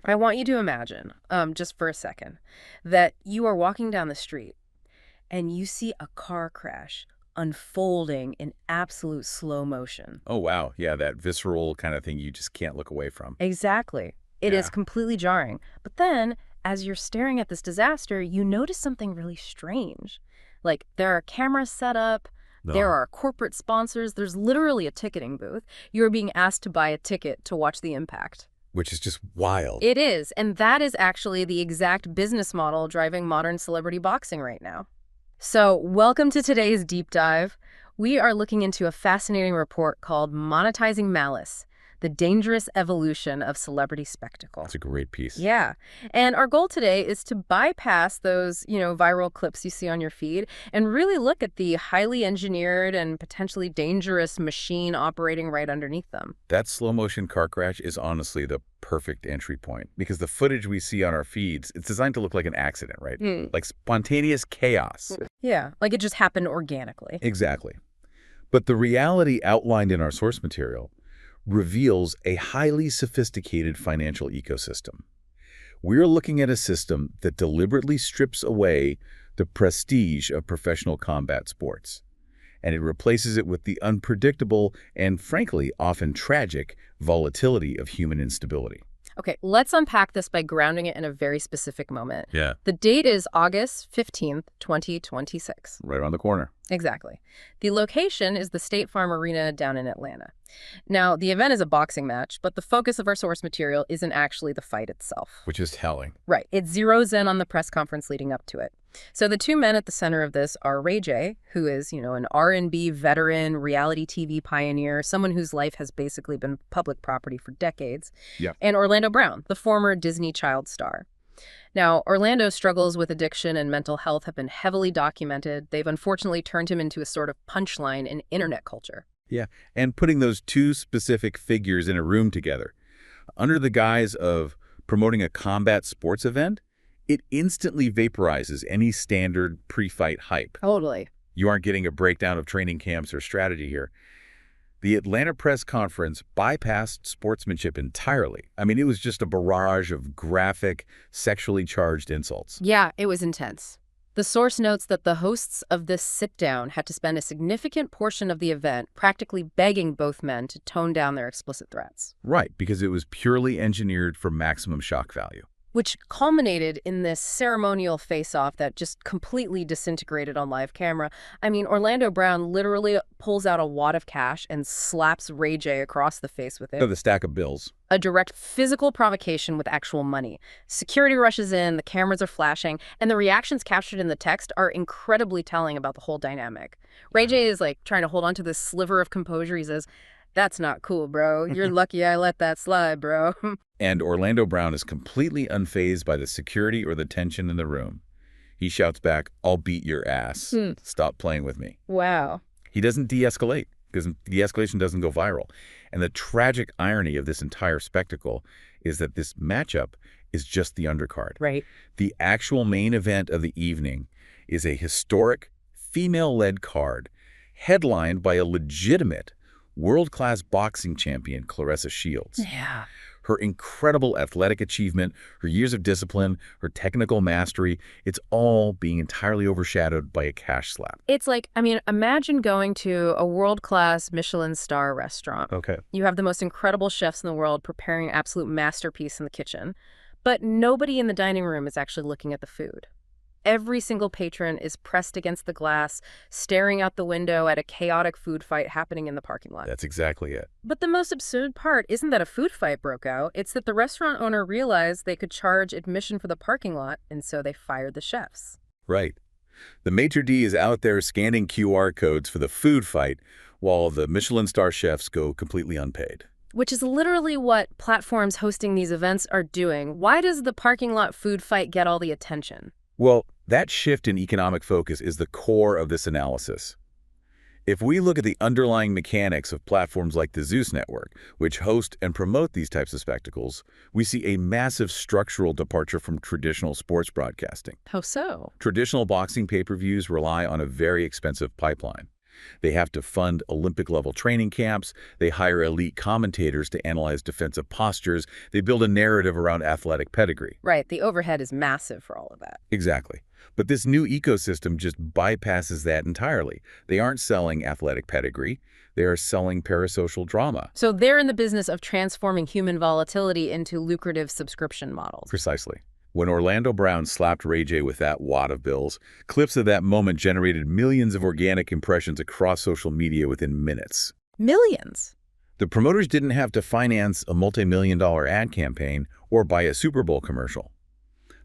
I want you to imagine, just for a second, that you are walking down the street and you see a car crash unfolding in absolute slow motion. Oh, wow. Yeah, that visceral kind of thing you just can't look away from. Exactly. It is Yeah. completely jarring. But then, as you're staring at this disaster, you notice something really strange. Like, there are cameras set up, there No. are corporate sponsors, there's literally a ticketing booth. You're being asked to buy a ticket to watch the impact. Which is just wild. It is, and that is actually the exact business model driving modern celebrity boxing right now. So, welcome to today's deep dive. We are looking into a fascinating report called Monetizing Malice, the Dangerous Evolution of Celebrity Spectacle. That's a great piece. Yeah. And our goal today is to bypass those, viral clips you see on your feed and really look at the highly engineered and potentially dangerous machine operating right underneath them. That slow motion car crash is honestly the perfect entry point because the footage we see on our feeds, it's designed to look like an accident, right? Like spontaneous chaos. Yeah, like it just happened organically. Exactly. But the reality outlined in our source material reveals a highly sophisticated financial ecosystem. We're looking at a system that deliberately strips away the prestige of professional combat sports, and it replaces it with the unpredictable and, frankly, often tragic volatility of human instability. Okay, let's unpack this by grounding it in a very specific moment. Yeah. The date is August 15th, 2026. Right around the corner. Exactly. The location is the State Farm Arena down in Atlanta. Now, the event is a boxing match, but the focus of our source material isn't actually the fight itself. Which is telling. Right. It zeroes in on the press conference leading up to it. So the two men at the center of this are Ray J, who is, an R&B veteran, reality TV pioneer, someone whose life has basically been public property for decades, and Orlando Brown, the former Disney child star. Now, Orlando's struggles with addiction and mental health have been heavily documented. They've unfortunately turned him into a sort of punchline in internet culture. Yeah, and putting those two specific figures in a room together, under the guise of promoting a combat sports event, it instantly vaporizes any standard pre-fight hype. Totally. You aren't getting a breakdown of training camps or strategy here. The Atlanta press conference bypassed sportsmanship entirely. I mean, it was just a barrage of graphic, sexually charged insults. Yeah, it was intense. The source notes that the hosts of this sit-down had to spend a significant portion of the event practically begging both men to tone down their explicit threats. Right, because it was purely engineered for maximum shock value. Which culminated in this ceremonial face-off that just completely disintegrated on live camera. I mean, Orlando Brown literally pulls out a wad of cash and slaps Ray J across the face with it. Oh, the stack of bills. A direct physical provocation with actual money. Security rushes in, the cameras are flashing, and the reactions captured in the text are incredibly telling about the whole dynamic. Ray J is trying to hold on to this sliver of composure. He says, "That's not cool, bro. You're lucky I let that slide, bro." And Orlando Brown is completely unfazed by the security or the tension in the room. He shouts back, "I'll beat your ass. Stop playing with me." Wow. He doesn't de-escalate because de-escalation doesn't go viral. And the tragic irony of this entire spectacle is that this matchup is just the undercard. Right. The actual main event of the evening is a historic, female-led card headlined by a legitimate world-class boxing champion, Claressa Shields. Yeah. Her incredible athletic achievement, her years of discipline, her technical mastery, it's all being entirely overshadowed by a cash slap. It's imagine going to a world-class Michelin star restaurant. Okay. You have the most incredible chefs in the world preparing an absolute masterpiece in the kitchen, but nobody in the dining room is actually looking at the food. Every single patron is pressed against the glass, staring out the window at a chaotic food fight happening in the parking lot. That's exactly it. But the most absurd part isn't that a food fight broke out, it's that the restaurant owner realized they could charge admission for the parking lot, and so they fired the chefs. Right. The maitre d' is out there scanning QR codes for the food fight, while the Michelin star chefs go completely unpaid. Which is literally what platforms hosting these events are doing. Why does the parking lot food fight get all the attention? Well, that shift in economic focus is the core of this analysis. If we look at the underlying mechanics of platforms like the Zeus Network, which host and promote these types of spectacles, we see a massive structural departure from traditional sports broadcasting. How so? Traditional boxing pay-per-views rely on a very expensive pipeline. They have to fund Olympic-level training camps. They hire elite commentators to analyze defensive postures. They build a narrative around athletic pedigree. Right, the overhead is massive for all of that. Exactly. But this new ecosystem just bypasses that entirely. They aren't selling athletic pedigree. They are selling parasocial drama. So they're in the business of transforming human volatility into lucrative subscription models. Precisely. When Orlando Brown slapped Ray J with that wad of bills, clips of that moment generated millions of organic impressions across social media within minutes. Millions? The promoters didn't have to finance a multi-million-dollar ad campaign or buy a Super Bowl commercial.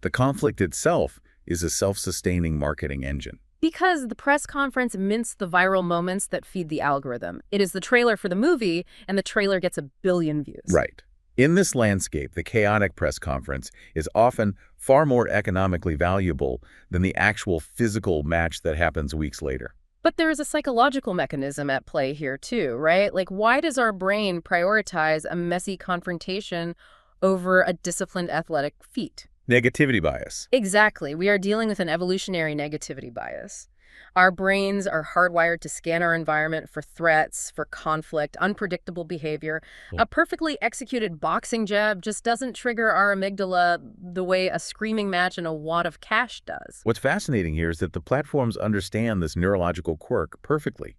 The conflict itself is a self-sustaining marketing engine. Because the press conference mints the viral moments that feed the algorithm. It is the trailer for the movie, and the trailer gets 1 billion views. Right. In this landscape, the chaotic press conference is often far more economically valuable than the actual physical match that happens weeks later. But there is a psychological mechanism at play here too, right? Like, why does our brain prioritize a messy confrontation over a disciplined athletic feat? Negativity bias. Exactly. We are dealing with an evolutionary negativity bias. Our brains are hardwired to scan our environment for threats, for conflict, unpredictable behavior. A perfectly executed boxing jab just doesn't trigger our amygdala the way a screaming match and a wad of cash does. What's fascinating here is that the platforms understand this neurological quirk perfectly,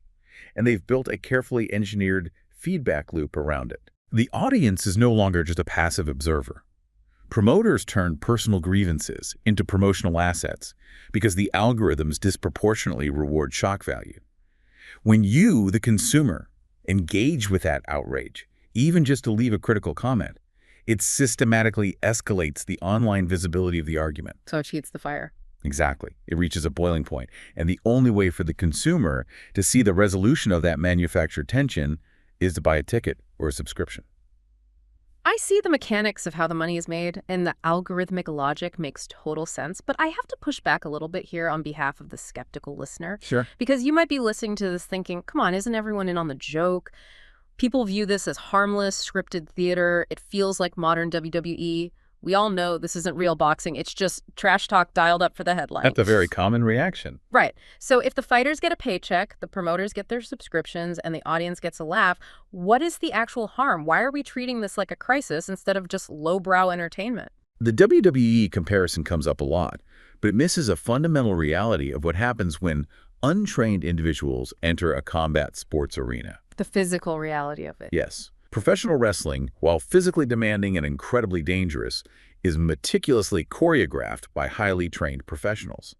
and they've built a carefully engineered feedback loop around it. The audience is no longer just a passive observer. Promoters turn personal grievances into promotional assets because the algorithms disproportionately reward shock value. When you, the consumer, engage with that outrage, even just to leave a critical comment, it systematically escalates the online visibility of the argument. So it heats the fire. Exactly. It reaches a boiling point, and the only way for the consumer to see the resolution of that manufactured tension is to buy a ticket or a subscription. I see the mechanics of how the money is made, and the algorithmic logic makes total sense, but I have to push back a little bit here on behalf of the skeptical listener. Sure. Because you might be listening to this thinking, come on, isn't everyone in on the joke? People view this as harmless, scripted theater. It feels like modern WWE. We all know this isn't real boxing. It's just trash talk dialed up for the headline. That's a very common reaction. Right. So if the fighters get a paycheck, the promoters get their subscriptions, and the audience gets a laugh, what is the actual harm? Why are we treating this like a crisis instead of just lowbrow entertainment? The WWE comparison comes up a lot, but it misses a fundamental reality of what happens when untrained individuals enter a combat sports arena. The physical reality of it. Yes. Professional wrestling, while physically demanding and incredibly dangerous, is meticulously choreographed by highly trained professionals.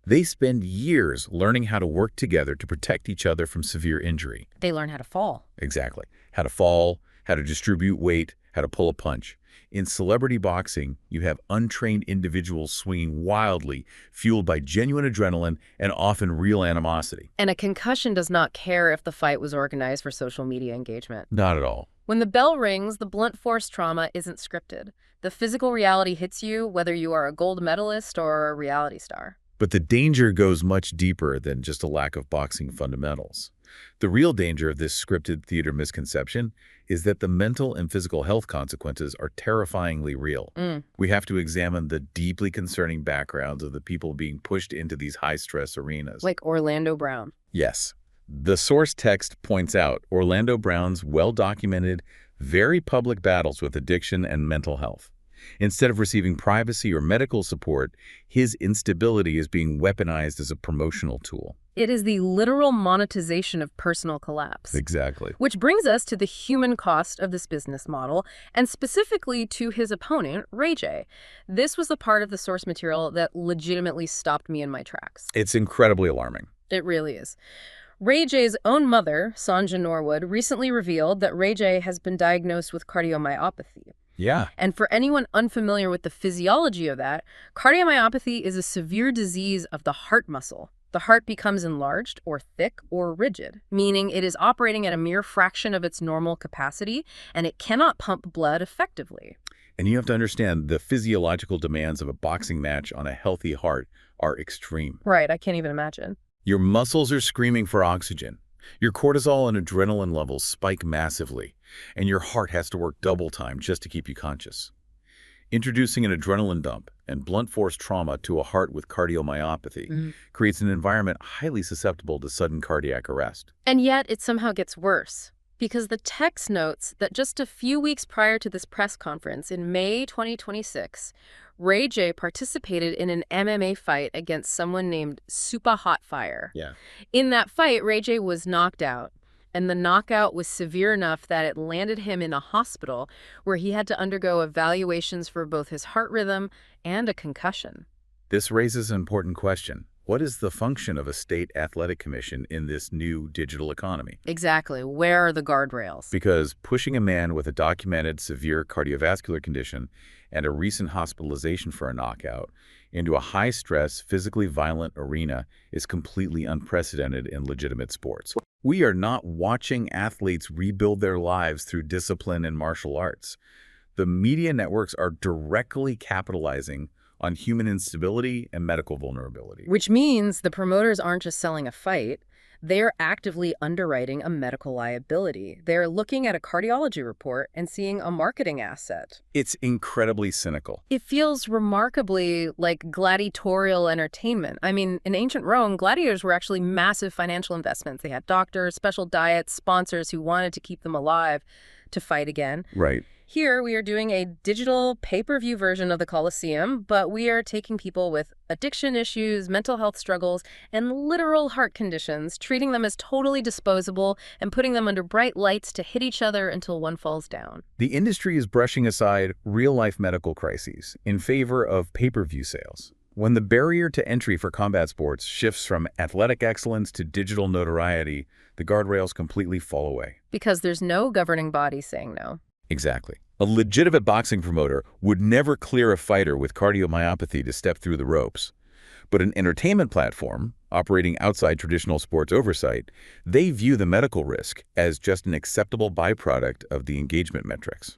They spend years learning how to work together to protect each other from severe injury. They learn how to fall. Exactly. How to fall, how to distribute weight, how to pull a punch. In celebrity boxing, you have untrained individuals swinging wildly, fueled by genuine adrenaline and often real animosity. And a concussion does not care if the fight was organized for social media engagement. Not at all. When the bell rings, the blunt force trauma isn't scripted. The physical reality hits you whether you are a gold medalist or a reality star. But the danger goes much deeper than just a lack of boxing fundamentals. The real danger of this scripted theater misconception is that the mental and physical health consequences are terrifyingly real. We have to examine the deeply concerning backgrounds of the people being pushed into these high-stress arenas. Like Orlando Brown. Yes. The source text points out Orlando Brown's well-documented, very public battles with addiction and mental health. Instead of receiving privacy or medical support, his instability is being weaponized as a promotional tool. It is the literal monetization of personal collapse. Exactly. Which brings us to the human cost of this business model, and specifically to his opponent, Ray J. This was the part of the source material that legitimately stopped me in my tracks. It's incredibly alarming. It really is. Ray J's own mother, Sonja Norwood, recently revealed that Ray J has been diagnosed with cardiomyopathy. Yeah. And for anyone unfamiliar with the physiology of that, cardiomyopathy is a severe disease of the heart muscle. The heart becomes enlarged or thick or rigid, meaning it is operating at a mere fraction of its normal capacity, and it cannot pump blood effectively. And you have to understand the physiological demands of a boxing match on a healthy heart are extreme. Right, I can't even imagine. Your muscles are screaming for oxygen. Your cortisol and adrenaline levels spike massively, and your heart has to work double time just to keep you conscious. Introducing an adrenaline dump and blunt force trauma to a heart with cardiomyopathy Mhm. creates an environment highly susceptible to sudden cardiac arrest. And yet it somehow gets worse, because the text notes that just a few weeks prior to this press conference in May 2026, Ray J participated in an MMA fight against someone named Super Hotfire. Yeah. In that fight, Ray J was knocked out, and the knockout was severe enough that it landed him in a hospital where he had to undergo evaluations for both his heart rhythm and a concussion. This raises an important question. What is the function of a state athletic commission in this new digital economy? Exactly. Where are the guardrails? Because pushing a man with a documented severe cardiovascular condition and a recent hospitalization for a knockout into a high-stress, physically violent arena is completely unprecedented in legitimate sports. We are not watching athletes rebuild their lives through discipline and martial arts. The media networks are directly capitalizing on human instability and medical vulnerability. Which means the promoters aren't just selling a fight, they're actively underwriting a medical liability. They're looking at a cardiology report and seeing a marketing asset. It's incredibly cynical. It feels remarkably like gladiatorial entertainment. I mean, in ancient Rome, gladiators were actually massive financial investments. They had doctors, special diets, sponsors who wanted to keep them alive to fight again. Right. Here, we are doing a digital pay-per-view version of the Colosseum, but we are taking people with addiction issues, mental health struggles, and literal heart conditions, treating them as totally disposable and putting them under bright lights to hit each other until one falls down. The industry is brushing aside real-life medical crises in favor of pay-per-view sales. When the barrier to entry for combat sports shifts from athletic excellence to digital notoriety, the guardrails completely fall away. Because there's no governing body saying no. Exactly. A legitimate boxing promoter would never clear a fighter with cardiomyopathy to step through the ropes. But an entertainment platform, operating outside traditional sports oversight, they view the medical risk as just an acceptable byproduct of the engagement metrics.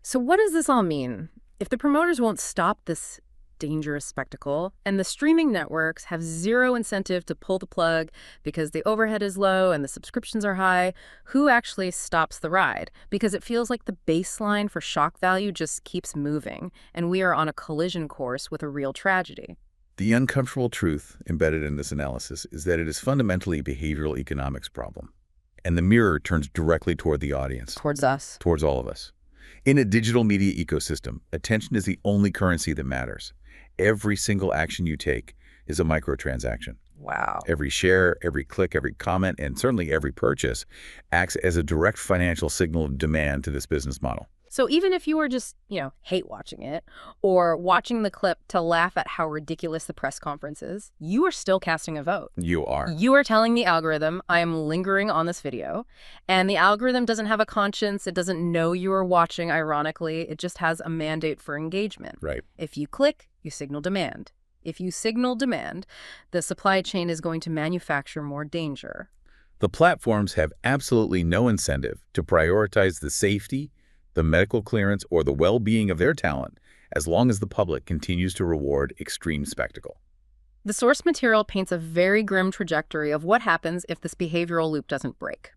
So what does this all mean? If the promoters won't stop this dangerous spectacle, and the streaming networks have zero incentive to pull the plug because the overhead is low and the subscriptions are high, who actually stops the ride? Because it feels like the baseline for shock value just keeps moving, and we are on a collision course with a real tragedy. The uncomfortable truth embedded in this analysis is that it is fundamentally a behavioral economics problem. And the mirror turns directly toward the audience. Towards us. Towards all of us. In a digital media ecosystem, attention is the only currency that matters. Every single action you take is a microtransaction. Wow. Every share, every click, every comment, and certainly every purchase acts as a direct financial signal of demand to this business model. So even if you were just, hate watching it or watching the clip to laugh at how ridiculous the press conference is, you are still casting a vote. You are. You are telling the algorithm, I am lingering on this video, and the algorithm doesn't have a conscience. It doesn't know you are watching, ironically. It just has a mandate for engagement. Right. If you click, you signal demand. If you signal demand, the supply chain is going to manufacture more danger. The platforms have absolutely no incentive to prioritize the safety, the medical clearance, or the well-being of their talent, as long as the public continues to reward extreme spectacle. The source material paints a very grim trajectory of what happens if this behavioral loop doesn't break.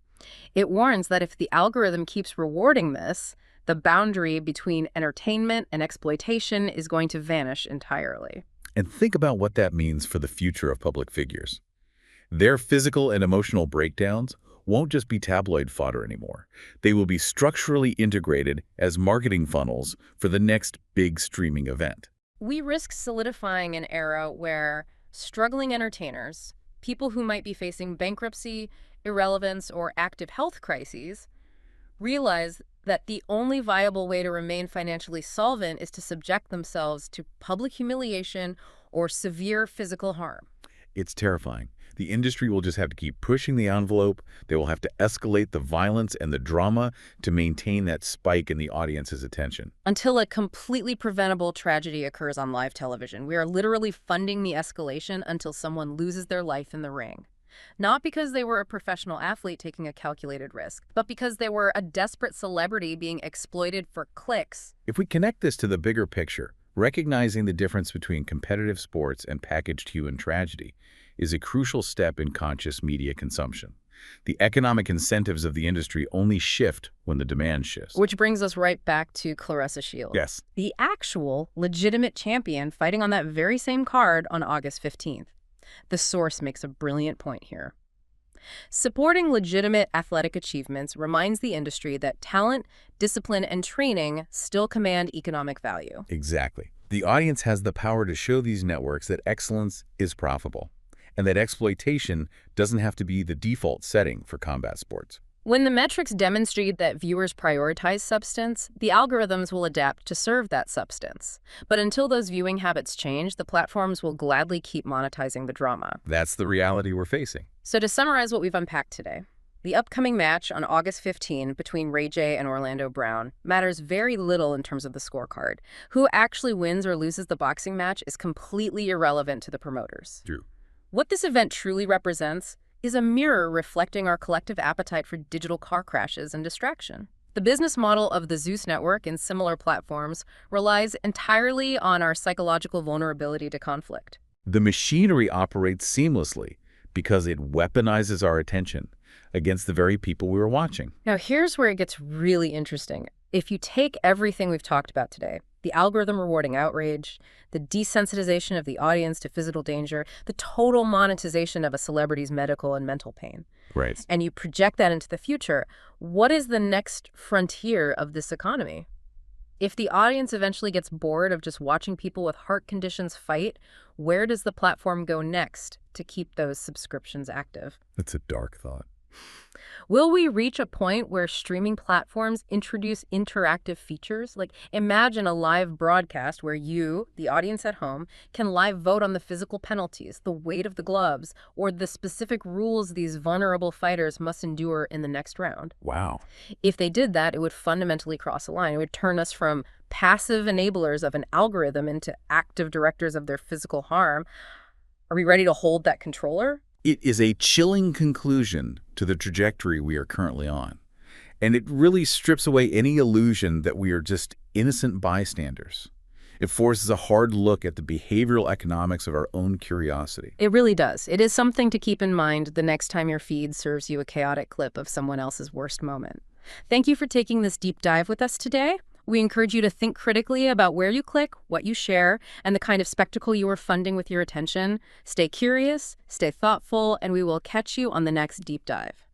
It warns that if the algorithm keeps rewarding this, the boundary between entertainment and exploitation is going to vanish entirely. And think about what that means for the future of public figures. Their physical and emotional breakdowns won't just be tabloid fodder anymore. They will be structurally integrated as marketing funnels for the next big streaming event. We risk solidifying an era where struggling entertainers, people who might be facing bankruptcy, irrelevance, or active health crises, realize that the only viable way to remain financially solvent is to subject themselves to public humiliation or severe physical harm. It's terrifying. The industry will just have to keep pushing the envelope. They will have to escalate the violence and the drama to maintain that spike in the audience's attention. Until a completely preventable tragedy occurs on live television. We are literally funding the escalation until someone loses their life in the ring. Not because they were a professional athlete taking a calculated risk, but because they were a desperate celebrity being exploited for clicks. If we connect this to the bigger picture, recognizing the difference between competitive sports and packaged human tragedy is a crucial step in conscious media consumption. The economic incentives of the industry only shift when the demand shifts. Which brings us right back to Clarissa Shields. Yes. The actual, legitimate champion fighting on that very same card on August 15th. The source makes a brilliant point here. Supporting legitimate athletic achievements reminds the industry that talent, discipline, and training still command economic value. Exactly. The audience has the power to show these networks that excellence is profitable, and that exploitation doesn't have to be the default setting for combat sports. When the metrics demonstrate that viewers prioritize substance, the algorithms will adapt to serve that substance. But until those viewing habits change, the platforms will gladly keep monetizing the drama. That's the reality we're facing. So to summarize what we've unpacked today, the upcoming match on August 15 between Ray J and Orlando Brown matters very little in terms of the scorecard. Who actually wins or loses the boxing match is completely irrelevant to the promoters. True. What this event truly represents is a mirror reflecting our collective appetite for digital car crashes and distraction. The business model of the Zeus Network and similar platforms relies entirely on our psychological vulnerability to conflict. The machinery operates seamlessly because it weaponizes our attention against the very people we were watching. Now, here's where it gets really interesting. If you take everything we've talked about today, the algorithm rewarding outrage, the desensitization of the audience to physical danger, the total monetization of a celebrity's medical and mental pain, Right. and you project that into the future, what is the next frontier of this economy? If the audience eventually gets bored of just watching people with heart conditions fight, where does the platform go next to keep those subscriptions active? That's a dark thought. Will we reach a point where streaming platforms introduce interactive features? Like, imagine a live broadcast where you, the audience at home, can live vote on the physical penalties, the weight of the gloves, or the specific rules these vulnerable fighters must endure in the next round. Wow. If they did that, it would fundamentally cross a line. It would turn us from passive enablers of an algorithm into active directors of their physical harm. Are we ready to hold that controller? It is a chilling conclusion to the trajectory we are currently on. And it really strips away any illusion that we are just innocent bystanders. It forces a hard look at the behavioral economics of our own curiosity. It really does. It is something to keep in mind the next time your feed serves you a chaotic clip of someone else's worst moment. Thank you for taking this deep dive with us today. We encourage you to think critically about where you click, what you share, and the kind of spectacle you are funding with your attention. Stay curious, stay thoughtful, and we will catch you on the next deep dive.